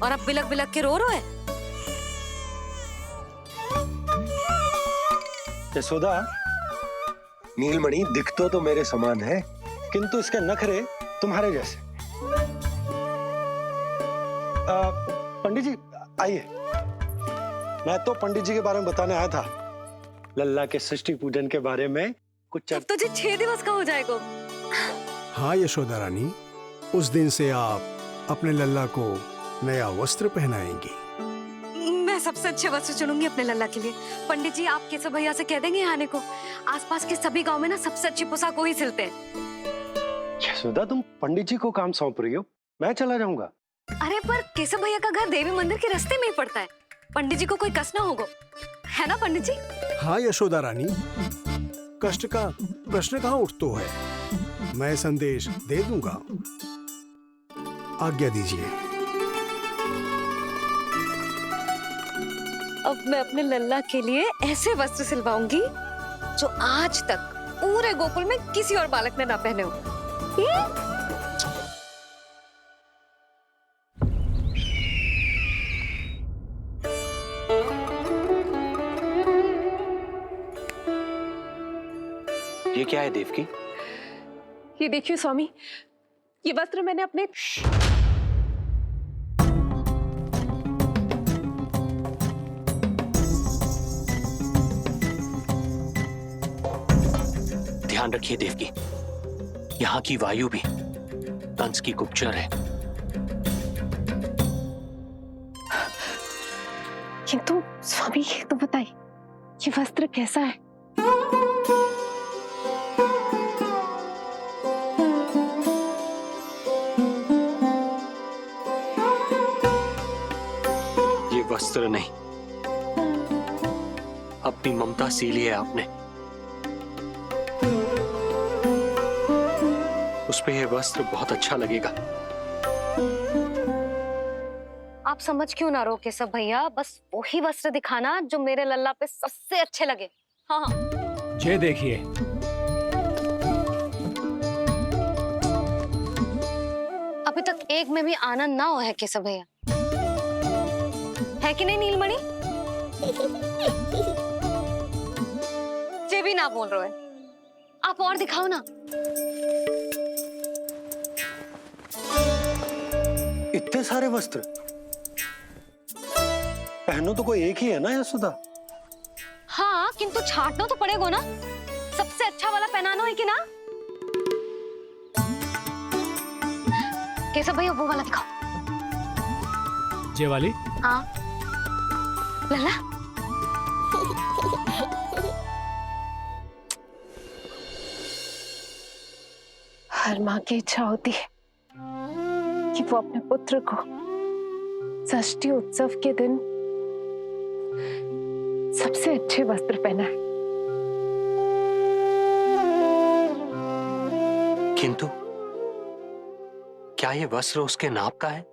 और अब बिलक बिलक के रो है। यशोदा, नीलमणि दिखतो तो मेरे समान है, किंतु इसके नखरे तुम्हारे जैसे। पंडित जी आइए। मैं तो पंडित जी के बारे में बताने आया था, लल्ला के षष्ठी पूजन के बारे में कुछ। अब तो जी 6 दिवस का हो जाएगा। हाँ यशोदा रानी, उस दिन से आप अपने लल्ला को नया वस्त्र पहनाएंगी। मैं सबसे अच्छे वस्त्र चुनूंगी अपने लल्ला के लिए। पंडित जी आप केशव भैया से कह देंगे आने को। आसपास के सभी गांव में ना सबसे अच्छी पोशाक वही सिलते हैं। यशोदा, तुम पंडित जी को काम सौंप रही हो, मैं चला जाऊंगा। अरे पर केशव भैया का घर देवी मंदिर के रास्ते में ही पड़ता है, पंडित जी को कोई कष्ट ना होगा, है ना पंडित जी? हाँ यशोदा रानी, कष्ट का प्रश्न कहाँ उठतो है, मैं संदेश दे दूंगा। आज्ञा दीजिए। अब मैं अपने लल्ला के लिए ऐसे वस्त्र सिलवाऊंगी जो आज तक पूरे गोकुल में किसी और बालक ने ना पहने हो। ये क्या है देवकी? ये देखिए स्वामी, ये वस्त्र मैंने अपने ध्यान रखिए देवकी, यहाँ की वायु भी कंस की गुप्तचर है। किंतु स्वामी ये तो बताइए, ये वस्त्र कैसा है? ये वस्त्र नहीं, अपनी ममता सी ली है आपने। उस पे ये वस्त्र बहुत अच्छा लगेगा। आप समझ क्यों ना रहो केशव भैया, बस वही वस्त्र दिखाना जो मेरे लल्ला पे सबसे अच्छे लगे। हाँ हाँ। ये देखिए, अभी तक एक में भी आनंद ना हो है केशव भैया, है कि नहीं नीलमणि? ये भी ना बोल रहे हो, आप और दिखाओ ना। इतने सारे वस्त्र पहनो तो कोई एक ही है ना यशोदा? हाँ किंतु छांटना तो पड़ेगा ना, सबसे अच्छा वाला पहनाना है कि ना? केशव भैया वो वाला दिखाओ। ये वाली? हाँ लल्ला। हर माँ की इच्छा होती है कि वो अपने पुत्र को षष्ठी उत्सव के दिन सबसे अच्छे वस्त्र पहनाए। किंतु क्या ये वस्त्र उसके नाप का है?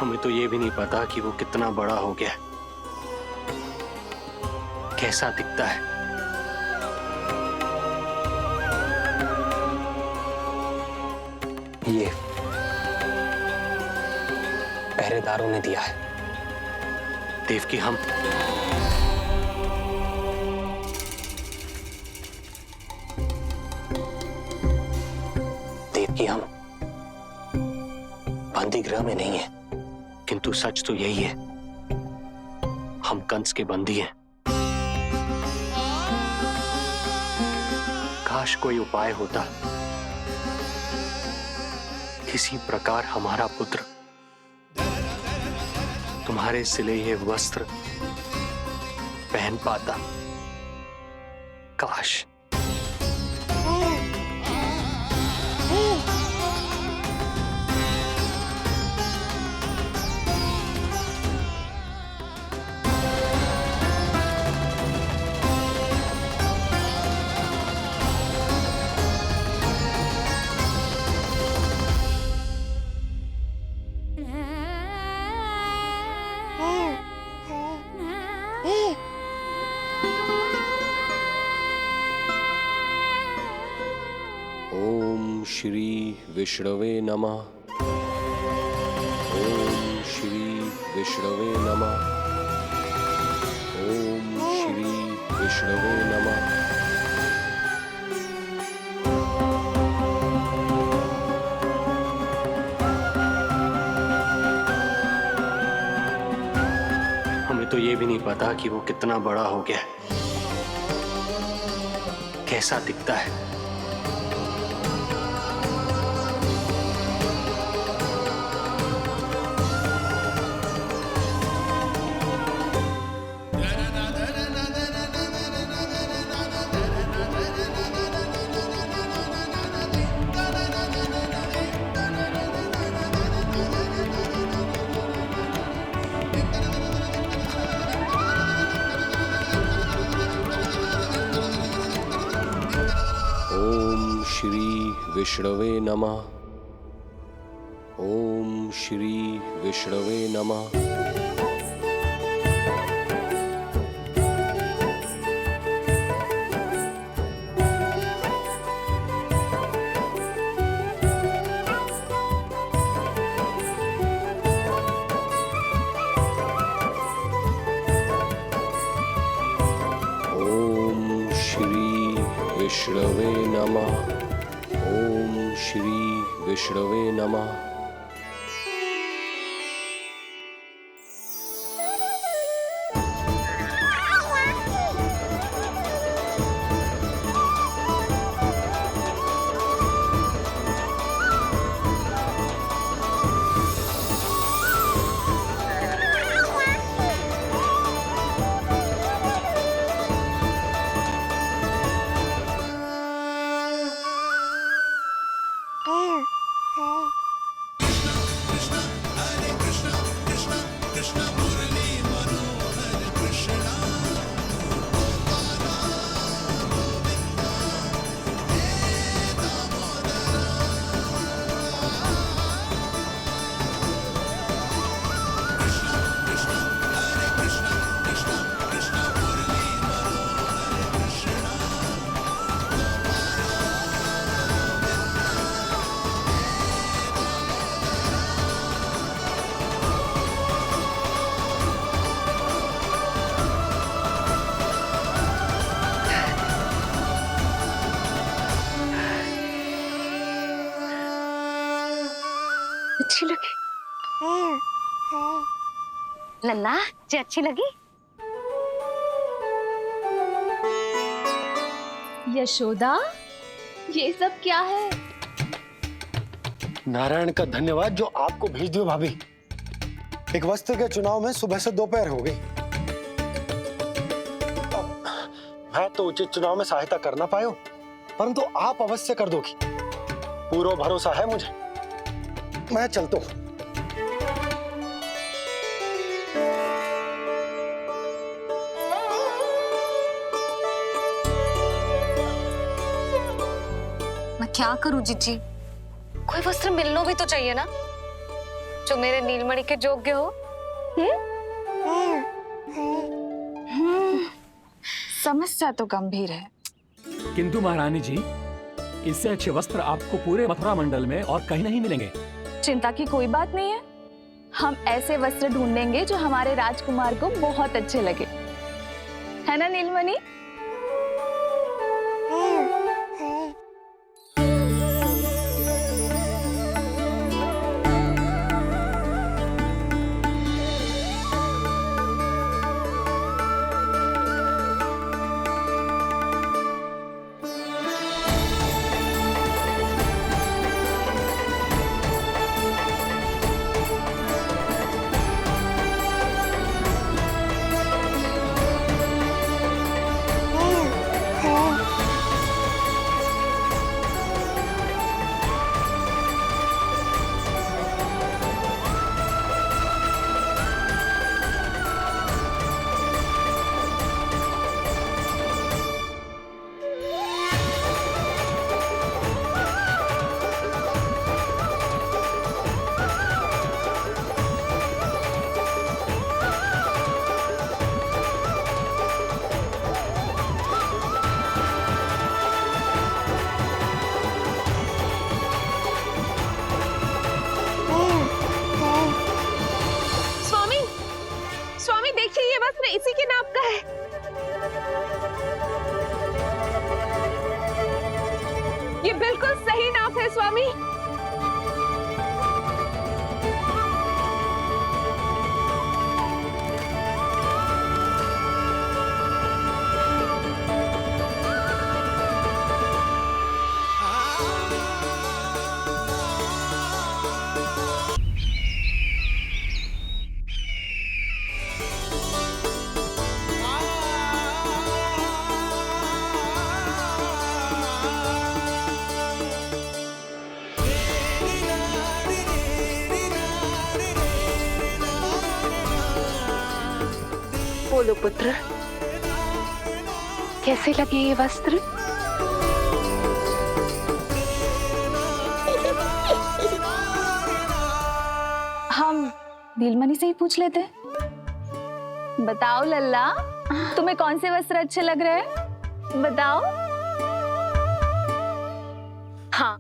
हमें तो ये भी नहीं पता कि वो कितना बड़ा हो गया, कैसा दिखता है। ये पहरेदारों ने दिया है। देवकी हम बंदी गृह में नहीं है। किंतु सच तो यही है, हम कंस के बंदी हैं। काश कोई उपाय होता, किसी प्रकार हमारा पुत्र तुम्हारे सिले ये वस्त्र पहन पाता। काश। ओम श्री विष्णवे नमः। ओम श्री विष्णवे नमः। ओम श्री विष्णवे नमः। हमें तो ये भी नहीं पता कि वो कितना बड़ा हो गया है, कैसा दिखता है। ओम श्री विष्णवे नमः। ओम श्री विष्णवे नमः। ओम श्री विष्णवे नमः। ओम श्री विष्णवे नमः। अच्छी लगी लल्ला जी, अच्छी लगी। यशोदा, ये सब क्या है? नारायण का धन्यवाद जो आपको भेज दियो भाभी। एक वस्त्र के चुनाव में सुबह से दोपहर हो गई। मैं तो उचित चुनाव में सहायता कर ना पायो, परंतु आप अवश्य कर दोगी, पूरा भरोसा है मुझे। मैं चलता हूं। मैं क्या करूं जीजी, कोई वस्त्र मिलना भी तो चाहिए ना जो मेरे नीलमणि के योग्य हो। समस्या तो गंभीर है। किंतु महारानी जी, इससे अच्छे वस्त्र आपको पूरे मथुरा मंडल में और कहीं नहीं मिलेंगे। चिंता की कोई बात नहीं है, हम ऐसे वस्त्र ढूंढेंगे जो हमारे राजकुमार को बहुत अच्छे लगे, है ना नीलमणि? स्वामी। बोलो पुत्र, कैसे लगे ये वस्त्र? हम नीलमणि से ही पूछ लेते हैं। बताओ लल्ला, तुम्हें कौन से वस्त्र अच्छे लग रहे हैं? बताओ। हाँ,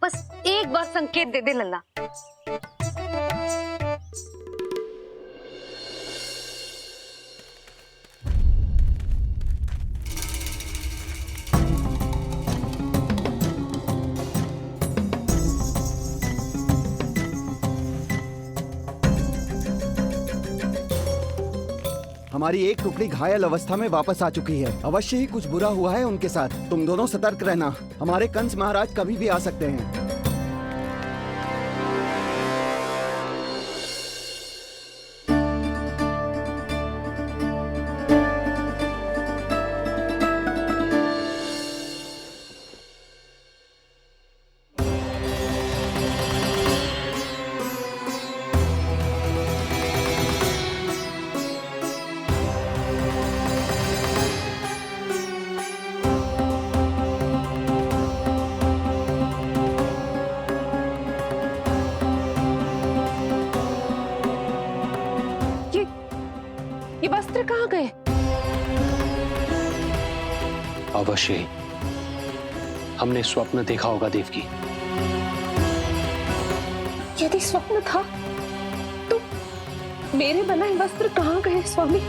बस एक बार संकेत दे दे लल्ला। हमारी एक टुकड़ी घायल अवस्था में वापस आ चुकी है। अवश्य ही कुछ बुरा हुआ है उनके साथ। तुम दोनों सतर्क रहना, हमारे कंस महाराज कभी भी आ सकते हैं। ये वस्त्र कहाँ गए? अवश्य ही हमने स्वप्न देखा होगा देवकी। यदि स्वप्न था तो मेरे बनाए वस्त्र कहाँ गए स्वामी?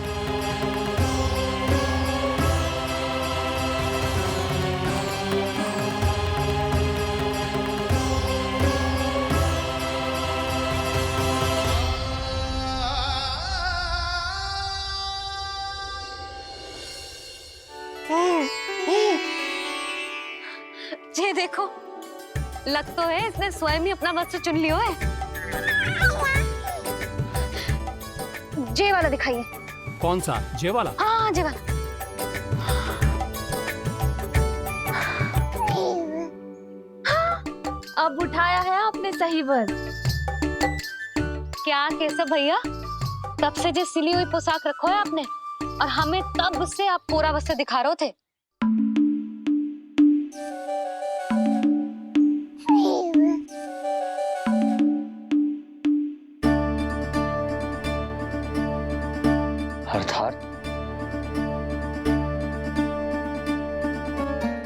ये देखो, लग तो है इसने स्वयं ही अपना वस्त्र चुन लियो है। जे वाला दिखाइए। कौन सा? जे वाला? हाँ, जे वाला। अब उठाया है आपने सही वस्त्र। क्या केशव भैया, तब से जो सिली हुई पोशाक रखो है आपने, और हमें तब से आप पूरा वस्त्र दिखा रहे थे।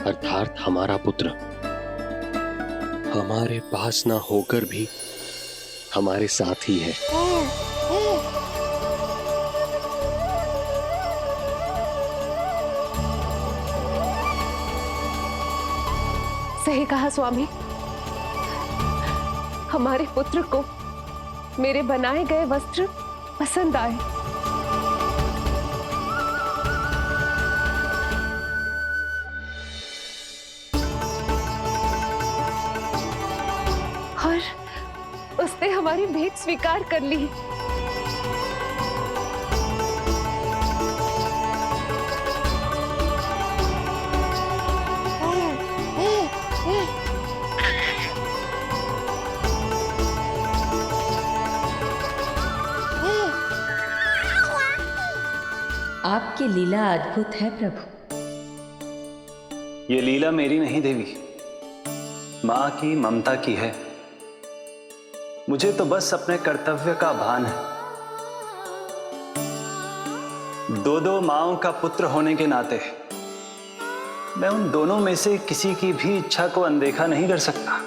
अर्थात हमारा पुत्र हमारे पास ना होकर भी हमारे साथ ही है। सही कहा स्वामी, हमारे पुत्र को मेरे बनाए गए वस्त्र पसंद आए। और उसने हमारी भेंट स्वीकार कर ली। आपकी लीला अद्भुत है प्रभु। ये लीला मेरी नहीं देवी, मां की ममता की है। मुझे तो बस अपने कर्तव्य का भान है। दो माओं का पुत्र होने के नाते मैं उन दोनों में से किसी की भी इच्छा को अनदेखा नहीं कर सकता।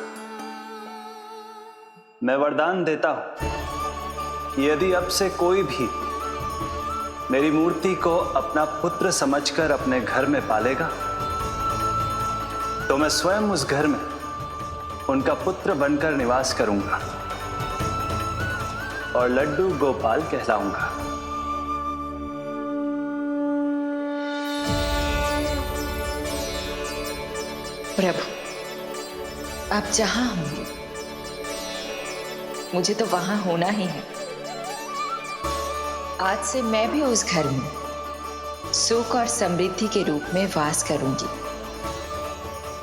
मैं वरदान देता हूं, यदि अब से कोई भी मेरी मूर्ति को अपना पुत्र समझकर अपने घर में पालेगा, तो मैं स्वयं उस घर में उनका पुत्र बनकर निवास करूंगा और लड्डू गोपाल कहलाऊंगा। प्रभु, आप जहां होंगे मुझे तो वहां होना ही है। आज से मैं भी उस घर में सुख और समृद्धि के रूप में वास करूंगी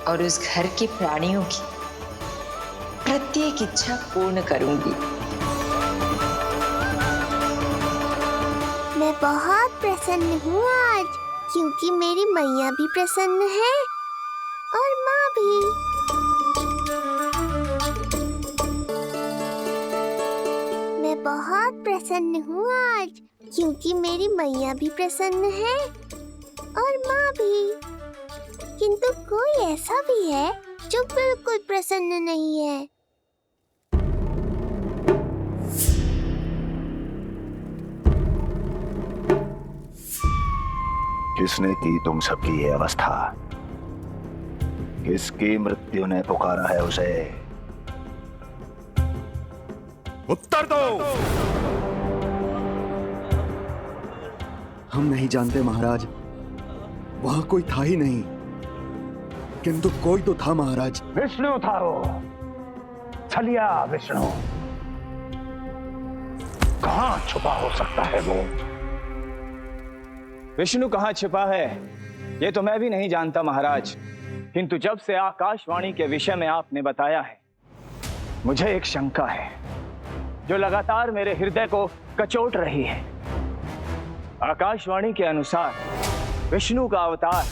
और उस घर के प्राणियों की प्रत्येक इच्छा पूर्ण करूंगी। मैं बहुत प्रसन्न हूँ आज, क्योंकि मेरी मैया भी प्रसन्न है और माँ भी। मैं बहुत प्रसन्न हूँ आज, क्योंकि मेरी मैया भी प्रसन्न है और माँ भी। किंतु कोई ऐसा भी है जो बिल्कुल प्रसन्न नहीं है। किसने की तुम सबकी ये अवस्था? किसकी मृत्यु ने पुकारा है उसे? उत्तर दो। हम नहीं जानते महाराज, वहां कोई था ही नहीं, किंतु कोई तो था महाराज। विष्णु था वो, छलिया विष्णु। कहां छुपा हो सकता है वो? विष्णु कहाँ छिपा है ये तो मैं भी नहीं जानता महाराज, किंतु जब से आकाशवाणी के विषय में आपने बताया है, मुझे एक शंका है जो लगातार मेरे हृदय को कचोट रही है। आकाशवाणी के अनुसार विष्णु का अवतार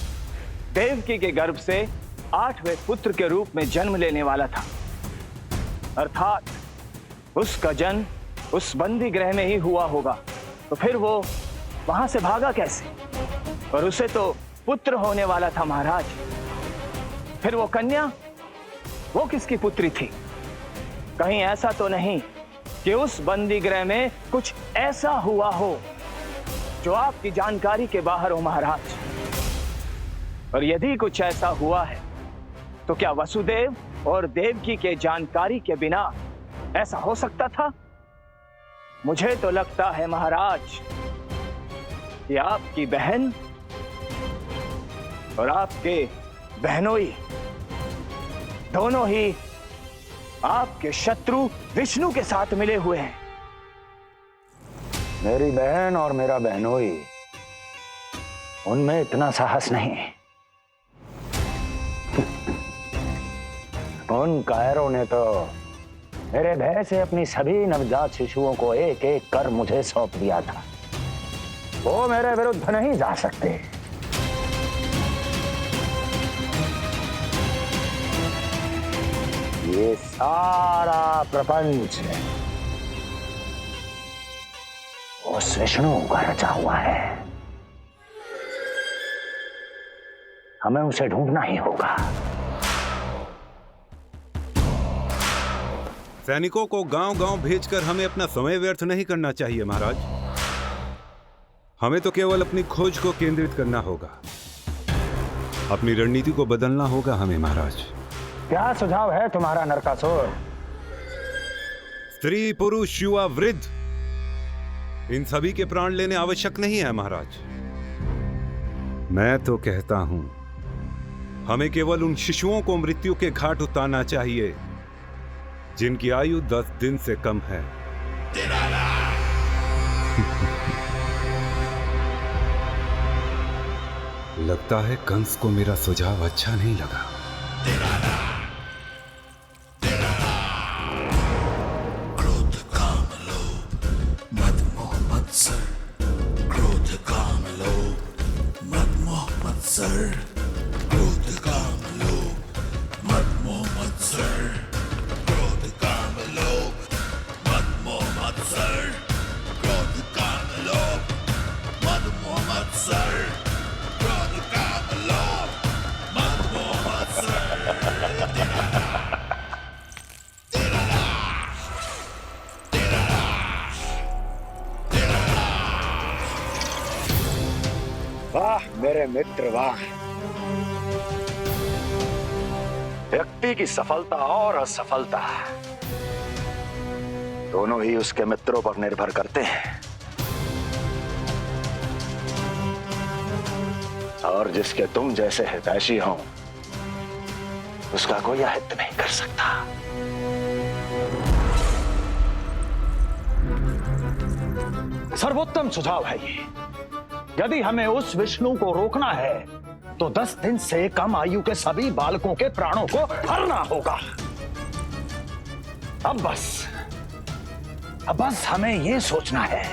देवकी के गर्भ से 8वें पुत्र के रूप में जन्म लेने वाला था, अर्थात उसका जन्म उस बंदी गृह में ही हुआ होगा। तो फिर वो वहां से भागा कैसे? और उसे तो पुत्र होने वाला था महाराज। फिर वो कन्या, वो किसकी पुत्री थी? कहीं ऐसा तो नहीं कि उस बंदी गृह में कुछ ऐसा हुआ हो जो आपकी जानकारी के बाहर हो महाराज? और यदि कुछ ऐसा हुआ है तो क्या वसुदेव और देवकी के जानकारी के बिना ऐसा हो सकता था? मुझे तो लगता है महाराज कि आपकी बहन और आपके बहनोई दोनों ही आपके शत्रु विष्णु के साथ मिले हुए हैं। मेरी बहन और मेरा बहनोई, उनमें इतना साहस नहीं। उन कायरों ने तो मेरे भय से अपनी सभी नवजात शिशुओं को एक एक कर मुझे सौंप दिया था। वो मेरे विरुद्ध नहीं जा सकते। ये सारा प्रपंच उस विष्णु का रचा हुआ है। हमें उसे ढूंढना ही होगा। सैनिकों को गांव-गांव भेजकर हमें अपना समय व्यर्थ नहीं करना चाहिए महाराज। हमें तो केवल अपनी खोज को केंद्रित करना होगा। अपनी रणनीति को बदलना होगा हमें महाराज। क्या सुझाव है तुम्हारा नरकासुर? स्त्री, पुरुष, युवा, वृद्ध, इन सभी के प्राण लेने आवश्यक नहीं है महाराज। मैं तो कहता हूं हमें केवल उन शिशुओं को मृत्यु के घाट उतारना चाहिए जिनकी आयु 10 दिन से कम है। लगता है कंस को मेरा सुझाव अच्छा नहीं लगा। क्रोध काम लोभ मद मोह मत्सर, क्रोध काम लोभ मद मोह मत्सर, क्रोध काम लोभ मद मोह मत्सर, क्रोध काम लोभ मद मोह मत्सर, क्रोध काम लोभ मद मोह मत्सर। वाह मेरे मित्र वाह। व्यक्ति की सफलता और असफलता दोनों ही उसके मित्रों पर निर्भर करते हैं, और जिसके तुम जैसे हितैषी हो उसका कोई अहित नहीं कर सकता। सर्वोत्तम सुझाव है ये। यदि हमें उस विष्णु को रोकना है तो 10 दिन से कम आयु के सभी बालकों के प्राणों को हरना होगा। अब बस हमें यह सोचना है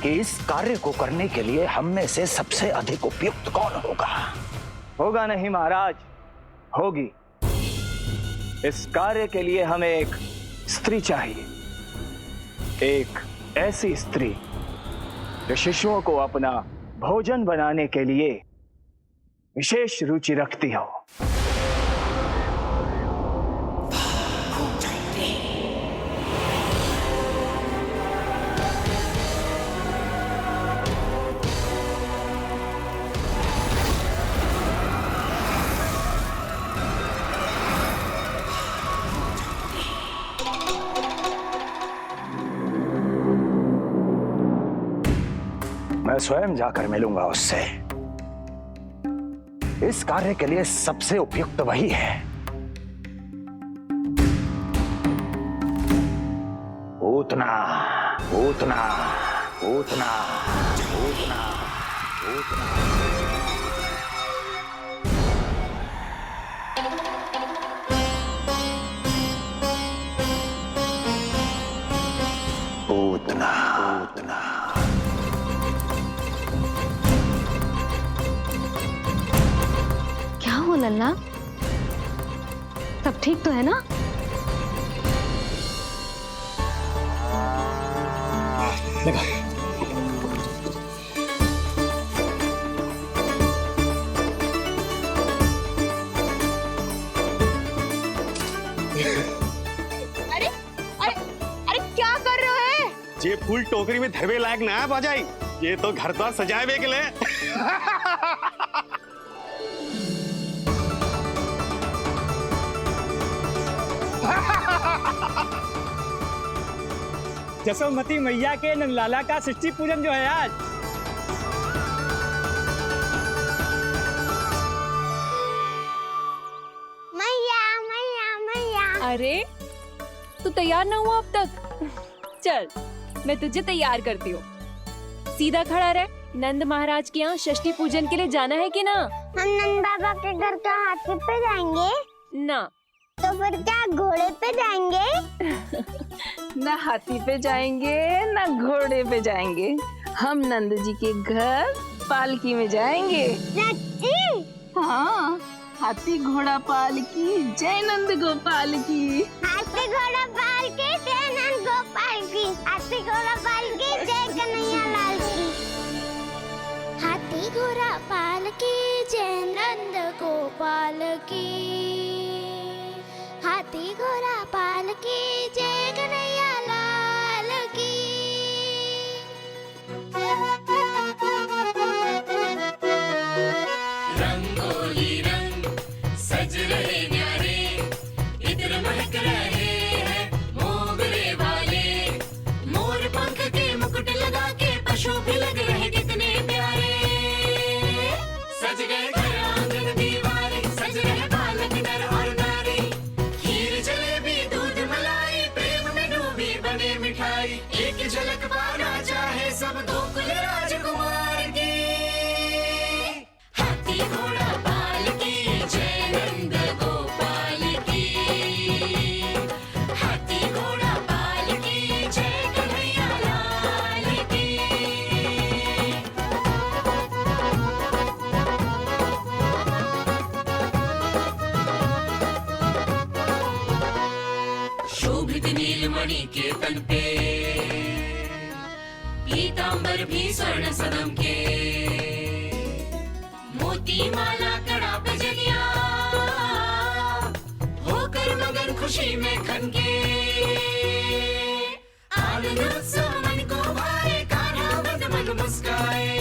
कि इस कार्य को करने के लिए हम में से सबसे अधिक उपयुक्त कौन होगा। होगा नहीं महाराज, होगी। इस कार्य के लिए हमें एक स्त्री चाहिए, एक ऐसी स्त्री जो शिशुओं को अपना भोजन बनाने के लिए विशेष रुचि रखती हो। मैं स्वयं जाकर मिलूंगा उससे। इस कार्य के लिए सबसे उपयुक्त वही है। पूतना, पूतना, पूतना, पूतना, पूतना। पूतना, पूतना। क्या हो लल्ला, सब ठीक तो है ना? अरे अरे अरे क्या कर रहे हो? ये फूल टोकरी में धरवे लायक ना है बाजाई, ये तो घर द्वार सजाए हुए के लिए। जसोमती मैया के नंदलाला का सृष्टि पूजन जो है आज। मैया मैया मैया। अरे तू तैयार ना हुआ अब तक? चल मैं तुझे तैयार करती हूँ। सीधा खड़ा रह। नंद महाराज के यहाँ षष्ठी पूजन के लिए जाना है कि ना? हम नंद बाबा के घर का हाथी पे जाएंगे ना। तो फिर क्या घोड़े पे जाएंगे? ना हाथी पे जाएंगे ना घोड़े पे जाएंगे, हम नंद जी के घर पालकी में जाएंगे। हाँ, हाथी घोड़ा पालकी जय नंद गोपाल की। हाथी घोड़ा पालकी जय नंद गोपाल की। हाथी घोड़ा पालकी जय कन्हैया लाल की। हाथी घोड़ा पालकी जय नंद गोपाल की। हाथी घोड़ा पालकी जय कन्हैया लाल की। रंगोली रंग सज रहे न्यारे, इत्र महक रहे हैं मोगरे वाले। मोर पंख के मुकुट लगा के पशु भी लग रहे कितने प्यारे। सज गए घर आंगन दीवारे, सज रहे बालक नर और नारी। खीर जलेबी दूध मलाई, प्रेम में डूबी बने मिठाई। एक झलक पाना चाहे सब गोकुल राजकुमार की। हाथी घोड़ा पालकी जय नंद गोपाल की। हाथी घोड़ा पालकी जय कन्हैया लाल की। शोभित नीलमणि के तन पे, पीतांबर भी स्वर्ण सदम के। मोती माला कड़ा बजनिया, होकर मगन खुशी में खनके। आनंद उत्सव मन को भाए, कान्हा बंद मन मुस्काए।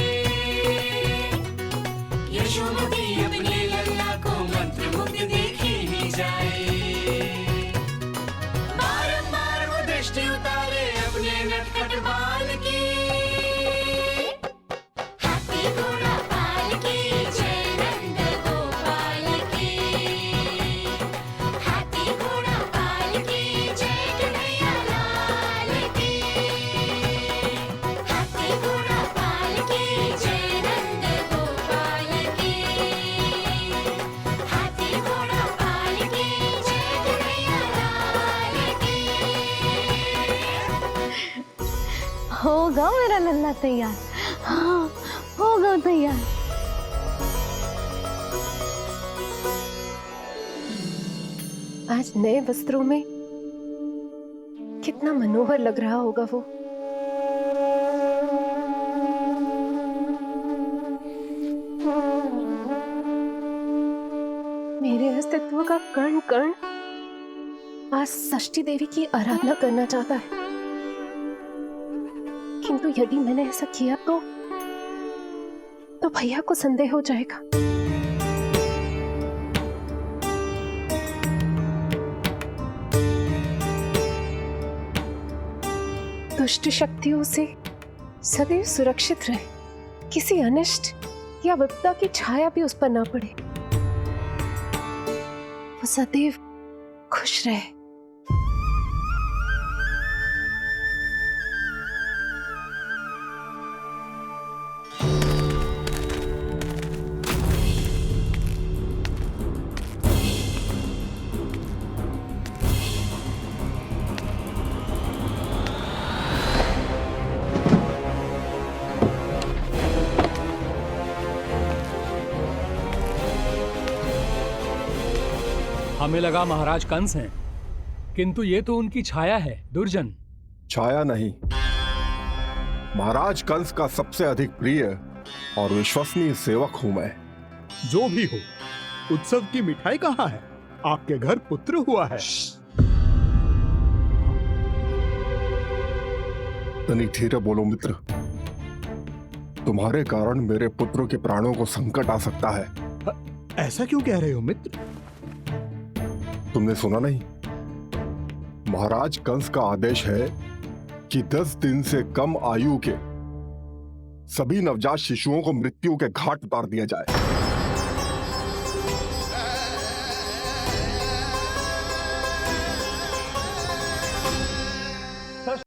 यशोमती अपने लल्ला को मंत्र दृष्टि उतारे अपने नटखट बाल की। हाथी घोड़ा पाल की जय नंद गोपाल की। हाथी घोड़ा पाल की जय कन्हैया लाल की। हाथी घोड़ा पाल की जय नंद गोपाल की। हाथी घोड़ा पाल की जय कन्हैया लाल की। होगा मेरा लल्ला तैयार। हाँ, होगा तैयार। आज नए वस्त्रों में कितना मनोहर लग रहा होगा वो। मेरे अस्तित्व का कण कण आज षष्ठी देवी की आराधना करना चाहता है, किंतु यदि मैंने ऐसा किया तो भैया को संदेह हो जाएगा। दुष्ट शक्तियों से सदैव सुरक्षित रहे, किसी अनिष्ट या विपदा की छाया भी उस पर ना पड़े, वो सदैव खुश रहे। हमें लगा महाराज कंस हैं, किंतु ये तो उनकी छाया है, दुर्जन। छाया नहीं, महाराज कंस का सबसे अधिक प्रिय और विश्वसनीय सेवक हूं मैं। जो भी हो, उत्सव की मिठाई कहाँ है? आपके घर पुत्र हुआ है। तनी धीरे बोलो मित्र, तुम्हारे कारण मेरे पुत्र के प्राणों को संकट आ सकता है। ऐसा क्यों कह रहे हो मित्र? तुमने सुना नहीं? महाराज कंस का आदेश है कि 10 दिन से कम आयु के सभी नवजात शिशुओं को मृत्यु के घाट उतार दिया जाए।